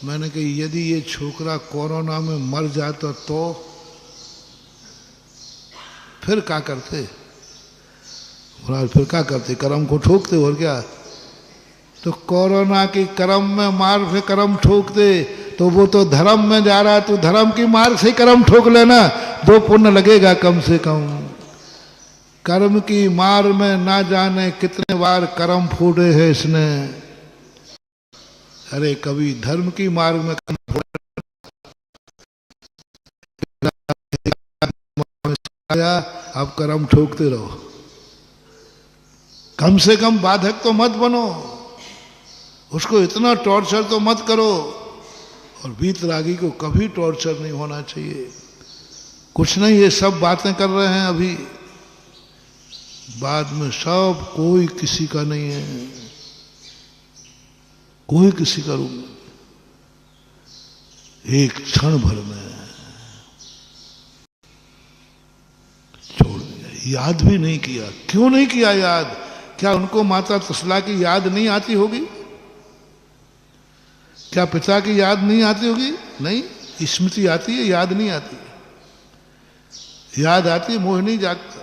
मैंने कही यदि ये छोकरा कोरोना में मर जाता तो फिर क्या करते? बोला फिर क्या करते? करम को ठोकते और क्या? तो कोरोना की करम में मार से करम ठोक दे, तो वो तो धर्म में जा रहा है, तो धर्म की मार से करम ठोक लेना, 2 पुण्य लगेगा कम से कम। कर्म की मार में ना जाने कितने बार कर्म फूटे हैं इसने। अरे कभी धर्म की मार में आया, अब कर्म ठोकते रहो। कम से कम बाधक तो मत बनो, उसको इतना टॉर्चर तो मत करो। और वीतरागी को कभी टॉर्चर नहीं होना चाहिए। कुछ नहीं, ये सब बातें कर रहे हैं अभी, बाद में सब कोई किसी का नहीं है, कोई किसी का रूप नहीं। एक क्षण भर में छोड़ दिया, याद भी नहीं किया। क्यों नहीं किया याद? क्या उनको माता तसला की याद नहीं आती होगी? क्या पिता की याद नहीं आती होगी? नहीं, स्मृति आती है, याद नहीं आती। याद आती है, मोह नहीं जागता,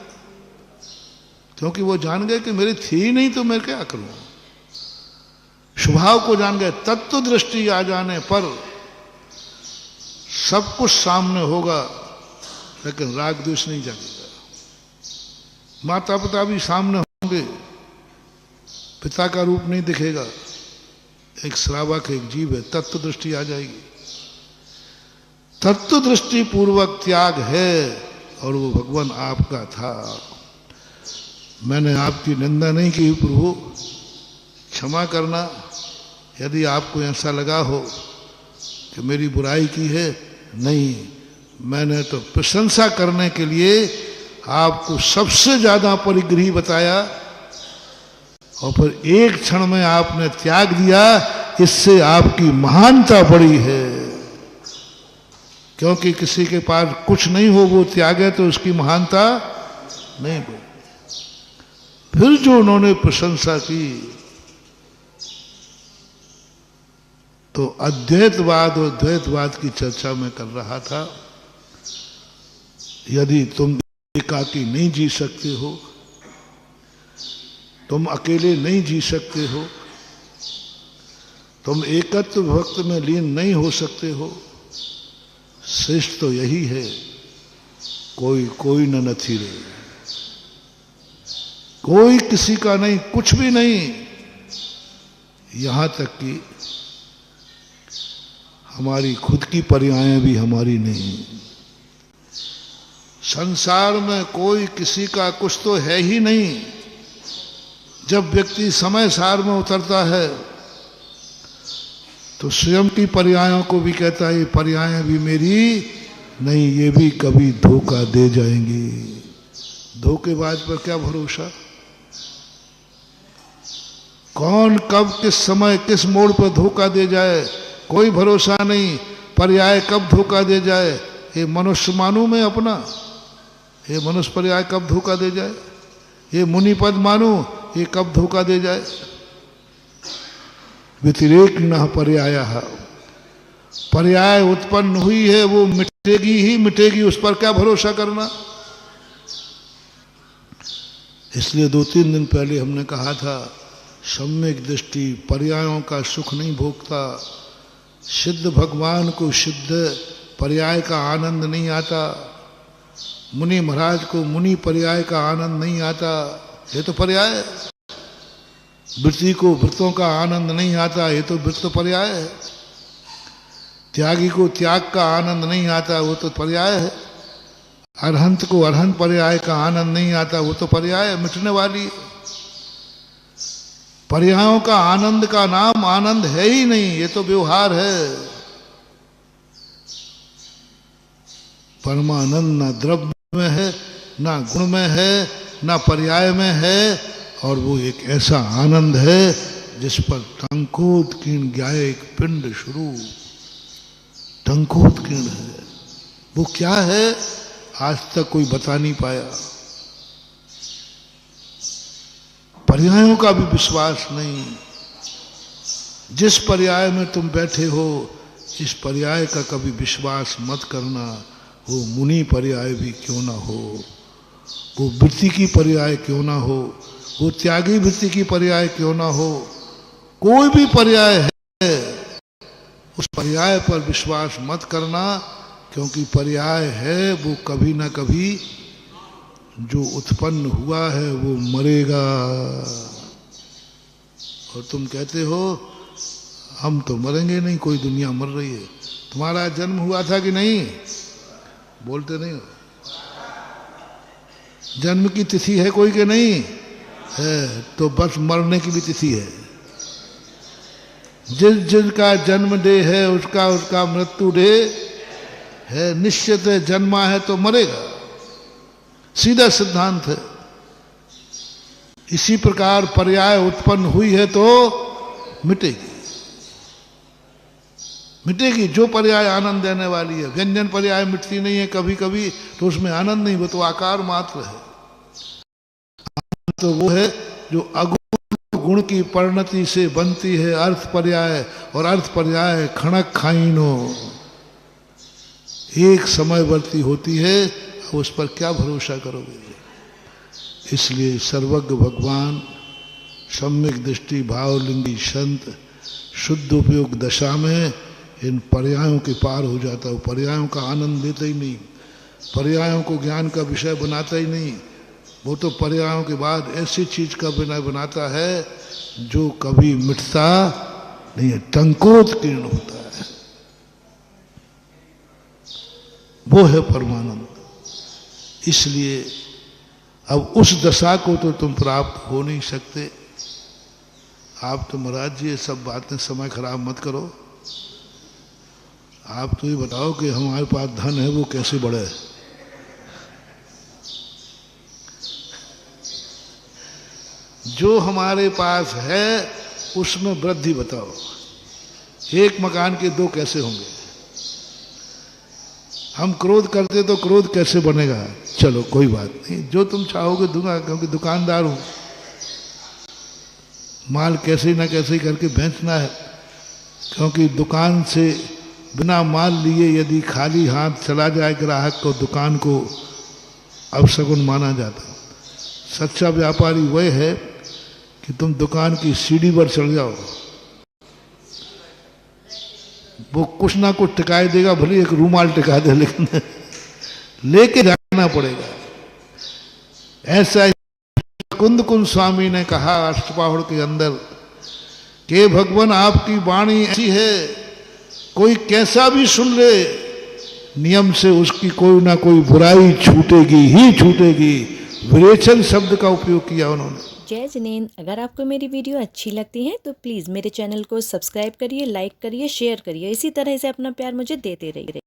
क्योंकि वो जान गए कि मेरी थी ही नहीं तो मैं क्या करूं। स्वभाव को जान गए। तत्व दृष्टि आ जाने पर सब कुछ सामने होगा, लेकिन राग द्वेष नहीं जागेगा। माता पिता भी सामने होंगे, पिता का रूप नहीं दिखेगा, एक श्रावक एक जीव है। तत्व दृष्टि आ जाएगी। तत्व दृष्टि पूर्वक त्याग है, और वो भगवान आपका था। मैंने आपकी निंदा नहीं की प्रभु, क्षमा करना। यदि आपको ऐसा लगा हो कि मेरी बुराई की है, नहीं, मैंने तो प्रशंसा करने के लिए आपको सबसे ज्यादा परिग्रही बताया, और फिर एक क्षण में आपने त्याग दिया। इससे आपकी महानता बड़ी है, क्योंकि किसी के पास कुछ नहीं हो वो त्यागे तो उसकी महानता नहीं हो। फिर जो उन्होंने प्रशंसा की, तो अद्वैतवाद और द्वैतवाद की चर्चा में कर रहा था। यदि तुम एकाकी नहीं जी सकते हो, तुम अकेले नहीं जी सकते हो, तुम एकत्व भक्त में लीन नहीं हो सकते हो, श्रेष्ठ तो यही है, कोई कोई न नथी रे, कोई किसी का नहीं, कुछ भी नहीं। यहां तक कि हमारी खुद की पर्यायें भी हमारी नहीं। संसार में कोई किसी का कुछ तो है ही नहीं। जब व्यक्ति समय सार में उतरता है तो स्वयं की पर्यायों को भी कहता है ये पर्यायें भी मेरी नहीं, ये भी कभी धोखा दे जाएंगी। धोखेबाज पर क्या भरोसा? कौन कब किस समय किस मोड़ पर धोखा दे जाए कोई भरोसा नहीं। पर्याय कब धोखा दे जाए, ये मनुष्य मानू में अपना, ये मनुष्य पर्याय कब धोखा दे जाए, ये मुनि पद मानू, ये कब धोखा दे जाए। व्यतिरेक न पर्याय, पर्याय उत्पन्न हुई है वो मिटेगी ही मिटेगी, उस पर क्या भरोसा करना। इसलिए 2-3 दिन पहले हमने कहा था, सम्यक दृष्टि पर्यायों का सुख नहीं भोगता। सिद्ध भगवान को सिद्ध पर्याय का आनंद नहीं आता, मुनि महाराज को मुनि पर्याय का आनंद नहीं आता, ये तो पर्याय है। वृत्ति को वृत्तों का आनंद नहीं आता, ये तो वृत्त पर्याय है। त्यागी को त्याग का आनंद नहीं आता, वो तो पर्याय है। अरहंत को अरहंत पर्याय का आनंद नहीं आता, वो तो पर्याय है, मिटने वाली है। पर्यायों का आनंद का नाम आनंद है ही नहीं, ये तो व्यवहार है। परमानंद ना द्रव्य में है, ना गुण में है, ना पर्याय में है, और वो एक ऐसा आनंद है जिस पर टंकोत्कीर्ण ज्ञाय एक पिंड शुरू। टंकोत्कीर्ण है, वो क्या है आज तक कोई बता नहीं पाया। पर्यायों का भी विश्वास नहीं। जिस पर्याय में तुम बैठे हो इस पर्याय का कभी विश्वास मत करना, वो मुनि पर्याय भी क्यों ना हो, वो वृत्ति की पर्याय क्यों ना हो, वो त्यागी वृत्ति की पर्याय क्यों ना हो, कोई भी पर्याय है उस पर्याय पर विश्वास मत करना, क्योंकि पर्याय है वो कभी ना कभी जो उत्पन्न हुआ है वो मरेगा। और तुम कहते हो हम तो मरेंगे नहीं, कोई दुनिया मर रही है। तुम्हारा जन्म हुआ था कि नहीं? बोलते नहीं हो। जन्म की तिथि है कोई के नहीं है, तो बस मरने की भी तिथि है। जिसका जन्म डे है उसका उसका मृत्यु डे है, निश्चित है। जन्मा है तो मरेगा, सीधा सिद्धांत है। इसी प्रकार पर्याय उत्पन्न हुई है तो मिटेगी, मिटेगी। जो पर्याय आनंद देने वाली है, व्यंजन पर्याय मिटती नहीं है कभी कभी, तो उसमें आनंद नहीं, वो तो आकार मात्र है। तो वो है जो अगुण गुण की परिणति से बनती है अर्थ पर्याय, और अर्थ पर्याय खणक खाइनो एक समयवर्ती होती है, उस पर क्या भरोसा करोगे। इसलिए सर्वज्ञ भगवान सम्यक दृष्टि भावलिंगी संत शुद्ध उपयोग दशा में इन पर्यायों के पार हो जाता है। पर्यायों का आनंद लेता ही नहीं, पर्यायों को ज्ञान का विषय बनाता ही नहीं। वो तो पर्यायों के बाद ऐसी चीज का विनय बनाता है जो कभी मिटता नहीं है, टंकोत्कीर्ण होता है। वो है परमानंद। इसलिए अब उस दशा को तो तुम प्राप्त हो नहीं सकते। आप तो महाराज जी ये सब बातें समय खराब मत करो। आप तो ये बताओ कि हमारे पास धन है वो कैसे बढ़े। जो हमारे पास है उसमें वृद्धि बताओ। एक मकान के दो कैसे होंगे? हम क्रोध करते तो क्रोध कैसे बनेगा? चलो कोई बात नहीं, जो तुम चाहोगे दूंगा, क्योंकि दुकानदार हूं। माल कैसे ना कैसे करके बेचना है, क्योंकि दुकान से बिना माल लिए यदि खाली हाथ चला जाए ग्राहक को, दुकान को अपशगुन माना जाता। सच्चा व्यापारी वह है कि तुम दुकान की सीढ़ी पर चढ़ जाओ, वो कुछ ना कुछ टिकाए देगा, भले एक रूमाल टिका दे, लेकिन लेके जाना पड़ेगा। ऐसा कुंद कुंद स्वामी ने कहा अष्टपहड़ के अंदर कि भगवान आपकी वाणी ऐसी है, कोई कैसा भी सुन ले नियम से उसकी कोई ना कोई बुराई छूटेगी ही छूटेगी। विरेचन शब्द का उपयोग किया उन्होंने। जय जिनेंद्र। अगर आपको मेरी वीडियो अच्छी लगती है तो प्लीज़ मेरे चैनल को सब्सक्राइब करिए, लाइक करिए, शेयर करिए। इसी तरह से अपना प्यार मुझे देते रहिए।